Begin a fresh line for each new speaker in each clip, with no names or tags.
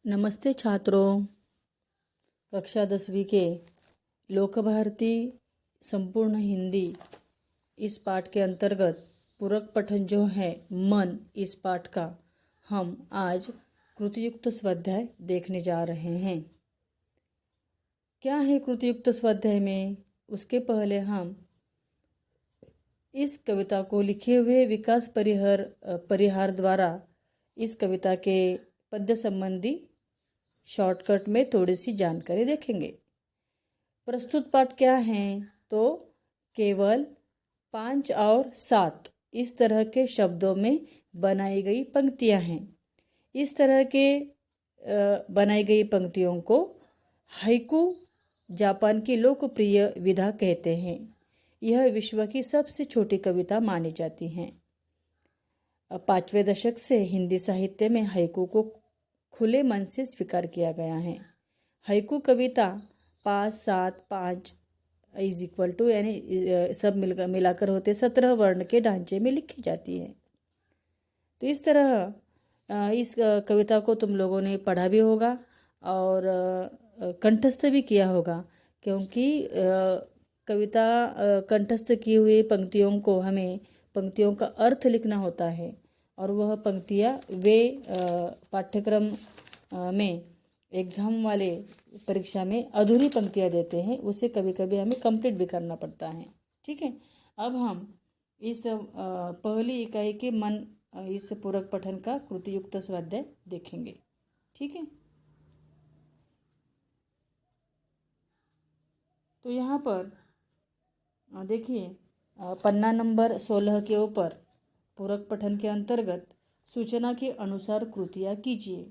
नमस्ते छात्रों। कक्षा 10वीं के लोकभारती संपूर्ण हिंदी इस पाठ के अंतर्गत पूरक पठन जो है मन, इस पाठ का हम आज कृतियुक्त स्वाध्याय देखने जा रहे हैं। क्या है कृतियुक्त स्वाध्याय में, उसके पहले हम इस कविता को लिखे हुए विकास परिहार द्वारा इस कविता के पद्य संबंधी शॉर्टकट में थोड़ी सी जानकारी देखेंगे। प्रस्तुत पाठ क्या है, तो केवल 5 और 7 इस तरह के शब्दों में बनाई गई पंक्तियां हैं। इस तरह के बनाई गई पंक्तियों को हाइकू जापान की लोकप्रिय विधा कहते हैं। यह विश्व की सबसे छोटी कविता मानी जाती है। 5वें दशक से हिंदी साहित्य में हाइकू को खुले मन से स्वीकार किया गया है। हाइकू कविता 5, 7, 5 इज इक्वल टू यानी सब मिलाकर होते 17 वर्ण के ढांचे में लिखी जाती है। तो इस तरह इस कविता को तुम लोगों ने पढ़ा भी होगा और कंठस्थ भी किया होगा, क्योंकि कविता कंठस्थ की हुई पंक्तियों को हमें पंक्तियों का अर्थ लिखना होता है, और वह पंक्तियाँ वे पाठ्यक्रम में एग्ज़ाम वाले परीक्षा में अधूरी पंक्तियाँ देते हैं, उसे कभी कभी हमें कंप्लीट भी करना पड़ता है। ठीक है, अब हम इस पहली इकाई के मन इस पूरक पठन का कृतियुक्त स्वाध्याय देखेंगे। ठीक है, तो यहाँ पर देखिए पन्ना नंबर 16 के ऊपर पूरक पठन के अंतर्गत सूचना के अनुसार कृतियाँ कीजिए,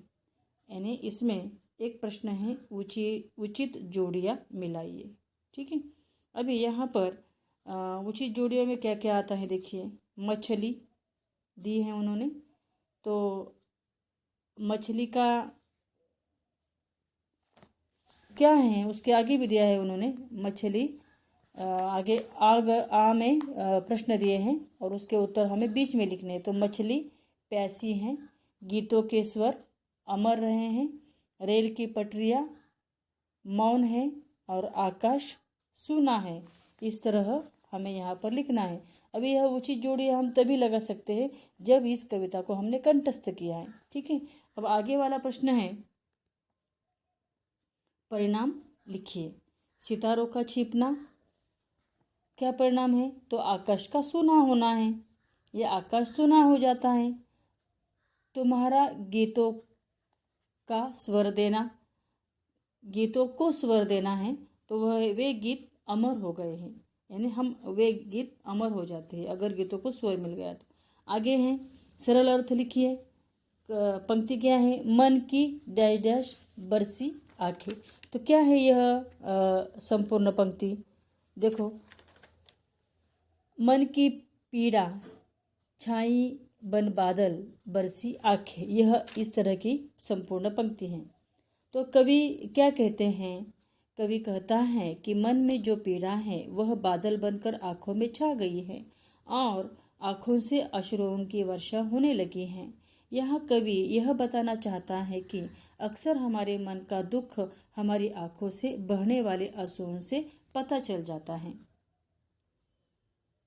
यानी इसमें एक प्रश्न है उचित जोड़ियाँ मिलाइए। ठीक है, अभी यहाँ पर उचित जोड़ियों में क्या क्या आता है देखिए। मछली दी है उन्होंने, तो मछली का क्या है उसके आगे भी दिया है उन्होंने मछली, आगे आ में प्रश्न दिए हैं और उसके उत्तर हमें बीच में लिखने हैं। तो मछली प्यासी हैं, गीतों के स्वर अमर रहे हैं, रेल की पटरियाँ मौन है और आकाश सूना है। इस तरह हमें यहाँ पर लिखना है। अभी यह उचित जोड़ी हम तभी लगा सकते हैं जब इस कविता को हमने कंठस्थ किया है। ठीक है, अब आगे वाला प्रश्न है, परिणाम लिखिए। सितारों का छिपना क्या परिणाम है, तो आकाश का सूना होना है। यह आकाश सूना हो जाता है। तुम्हारा गीतों का स्वर देना, गीतों को स्वर देना है, तो वह वे गीत अमर हो गए हैं, यानी हम वे गीत अमर हो जाते हैं अगर गीतों को स्वर मिल गया तो। आगे हैं सरल अर्थ लिखिए। पंक्ति क्या है, मन की डैश डैश बरसी आंखें। तो क्या है यह संपूर्ण पंक्ति, देखो। मन की पीड़ा छाई बन बादल बरसी आंखें, यह इस तरह की संपूर्ण पंक्ति है। तो कवि क्या कहते हैं, कवि कहता है कि मन में जो पीड़ा है वह बादल बनकर आँखों में छा गई है और आँखों से अश्रुओं की वर्षा होने लगी है। यहाँ कवि यह बताना चाहता है कि अक्सर हमारे मन का दुख हमारी आँखों से बहने वाले आंसुओं से पता चल जाता है।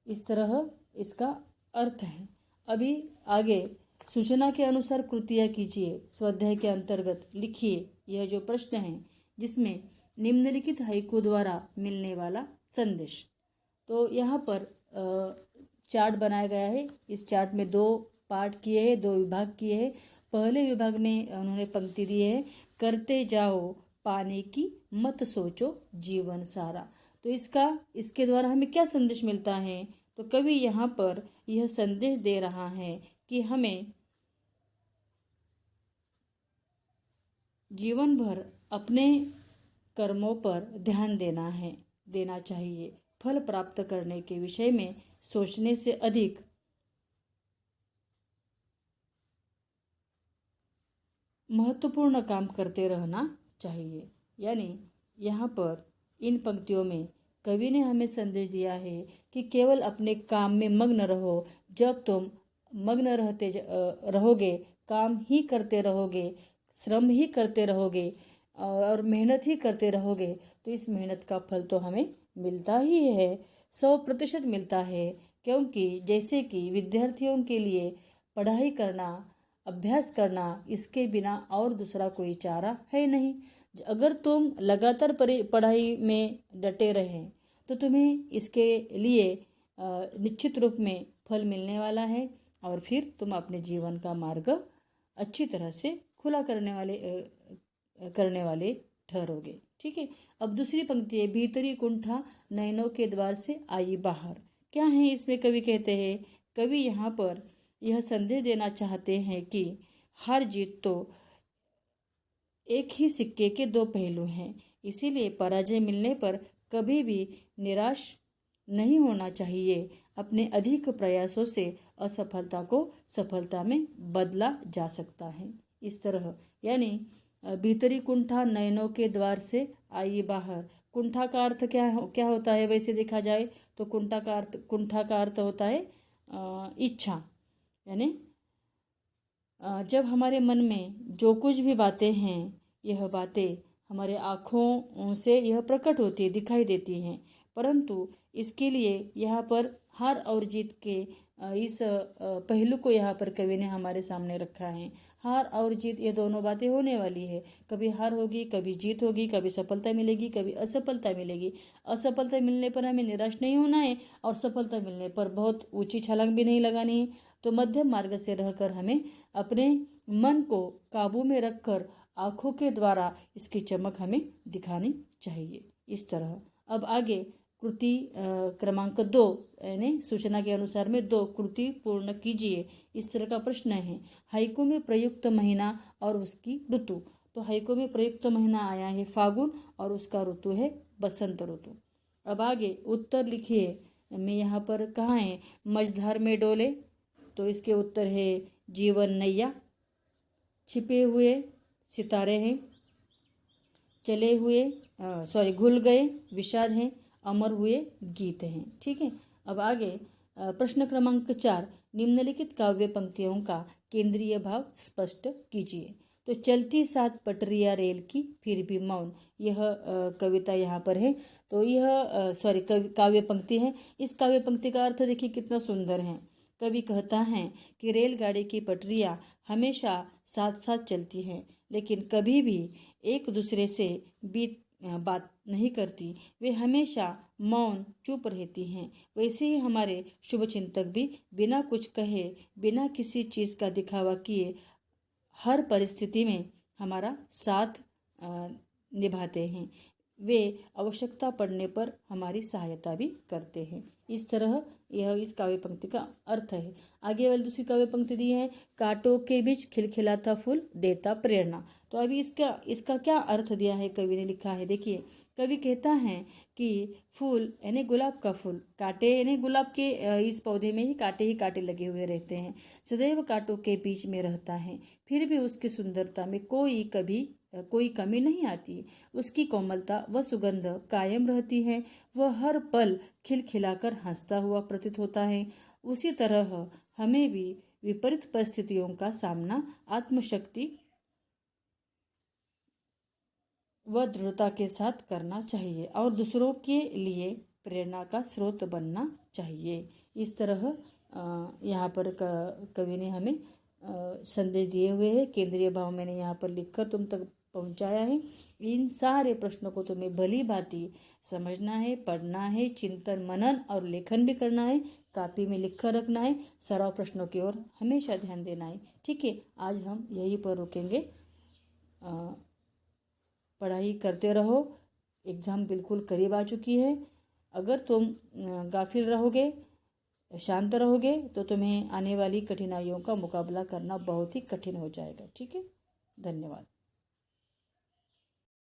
इस तरह इसका अर्थ है। अभी आगे सूचना के अनुसार कृतियाँ कीजिए स्वाध्याय के अंतर्गत लिखिए। यह जो प्रश्न है जिसमें निम्नलिखित हाइकू द्वारा मिलने वाला संदेश। तो यहाँ पर चार्ट बनाया गया है। इस चार्ट में 2 पार्ट किए हैं, 2 विभाग किए हैं। पहले विभाग में उन्होंने पंक्ति दी है, करते जाओ पाने की मत सोचो जीवन सारा। तो इसके द्वारा हमें क्या संदेश मिलता है, तो कवि यहाँ पर यह संदेश दे रहा है कि हमें जीवन भर अपने कर्मों पर ध्यान देना चाहिए। फल प्राप्त करने के विषय में सोचने से अधिक महत्वपूर्ण काम करते रहना चाहिए। यानी यहाँ पर इन पंक्तियों में कवि ने हमें संदेश दिया है कि केवल अपने काम में मग्न रहो। जब तुम मग्न रहोगे, काम ही करते रहोगे, श्रम ही करते रहोगे और मेहनत ही करते रहोगे तो इस मेहनत का फल तो हमें मिलता ही है, 100% मिलता है। क्योंकि जैसे कि विद्यार्थियों के लिए पढ़ाई करना, अभ्यास करना, इसके बिना और दूसरा कोई चारा है नहीं। अगर तुम लगातार पढ़ाई में डटे रहें तो तुम्हें इसके लिए निश्चित रूप में फल मिलने वाला है और फिर तुम अपने जीवन का मार्ग अच्छी तरह से खुला करने वाले ठहरोगे। ठीक है। अब दूसरी पंक्ति है, भीतरी कुंठा नयनों के द्वार से आई बाहर। क्या है इसमें कवि कहते हैं? कवि यहाँ पर यह संदेश देना चाहते हैं कि हार जीत तो एक ही सिक्के के दो पहलू हैं, इसीलिए पराजय मिलने पर कभी भी निराश नहीं होना चाहिए। अपने अधिक प्रयासों से असफलता को सफलता में बदला जा सकता है। इस तरह यानी भीतरी कुंठा नयनों के द्वार से आई बाहर। कुंठा का अर्थ क्या होता है? वैसे देखा जाए तो कुंठा का अर्थ होता है इच्छा। यानी जब हमारे मन में जो कुछ भी बातें हैं, यह बातें हमारे आँखों से यह प्रकट होती है, दिखाई देती हैं, परंतु इसके लिए यहाँ पर हार और जीत के इस पहलू को यहाँ पर कवि ने हमारे सामने रखा है। हार और जीत ये दोनों बातें होने वाली है। कभी हार होगी, कभी जीत होगी, कभी सफलता मिलेगी, कभी असफलता मिलेगी। असफलता मिलने पर हमें निराश नहीं होना है और सफलता मिलने पर बहुत ऊंची छलांग भी नहीं लगानी है। तो मध्यम मार्ग से रहकर हमें अपने मन को काबू में रखकर आँखों के द्वारा इसकी चमक हमें दिखानी चाहिए। इस तरह अब आगे कृति क्रमांक 2 यानी सूचना के अनुसार में 2 कृति पूर्ण कीजिए, इस तरह का प्रश्न है। हाइकू में प्रयुक्त महीना और उसकी ऋतु। तो हाइकू में प्रयुक्त महीना आया है फागुन और उसका ऋतु है बसंत ऋतु। अब आगे उत्तर लिखिए। मैं यहाँ पर कहाँ है? मझधार में डोले, तो इसके उत्तर है जीवन नैया। छिपे हुए सितारे हैं, चले हुए घुल गए विषाद हैं, अमर हुए गीत हैं। ठीक है। अब आगे प्रश्न क्रमांक 4, निम्नलिखित काव्य पंक्तियों का केंद्रीय भाव स्पष्ट कीजिए। तो चलती 7 पटरियां रेल की फिर भी मौन, यह कविता यहाँ पर है। तो यह काव्य पंक्ति है। इस काव्य पंक्ति का अर्थ देखिए कितना सुंदर है। कवि कहता है कि रेलगाड़ी की पटरियां हमेशा साथ साथ चलती हैं, लेकिन कभी भी एक दूसरे से बात नहीं करती, वे हमेशा मौन चुप रहती हैं। वैसे ही हमारे शुभचिंतक भी बिना कुछ कहे, बिना किसी चीज़ का दिखावा किए हर परिस्थिति में हमारा साथ निभाते हैं। वे आवश्यकता पड़ने पर हमारी सहायता भी करते हैं। इस तरह यह इस काव्य पंक्ति का अर्थ है। आगे वाली दूसरी काव्य पंक्ति दी है, कांटों के बीच खिलखिलाता फूल देता प्रेरणा। तो अभी इसका क्या अर्थ दिया है कवि ने लिखा है, देखिए। कवि कहता है कि फूल यानी गुलाब का फूल, कांटे यानी गुलाब के इस पौधे में ही कांटे लगे हुए रहते हैं, सदैव कांटों के बीच में रहता है, फिर भी उसकी सुंदरता में कोई कमी नहीं आती। उसकी कोमलता व सुगंध कायम रहती है। वह हर पल खिलखिलाकर हंसता हुआ प्रतीत होता है। उसी तरह हमें भी विपरीत परिस्थितियों का सामना आत्मशक्ति व दृढ़ता के साथ करना चाहिए और दूसरों के लिए प्रेरणा का स्रोत बनना चाहिए। इस तरह यहाँ पर कवि ने हमें संदेश दिए हुए हैं। केंद्रीय भाव मैंने यहाँ पर लिखकर तुम तक पहुँचाया है। इन सारे प्रश्नों को तुम्हें भली भांति समझना है, पढ़ना है, चिंतन मनन और लेखन भी करना है, कॉपी में लिख कर रखना है, सराव प्रश्नों की ओर हमेशा ध्यान देना है। ठीक है, आज हम यहीं पर रुकेंगे। पढ़ाई करते रहो, एग्ज़ाम बिल्कुल करीब आ चुकी है। अगर तुम गाफिल रहोगे, शांत रहोगे, तो तुम्हें आने वाली कठिनाइयों का मुकाबला करना बहुत ही कठिन हो जाएगा। ठीक है, धन्यवाद।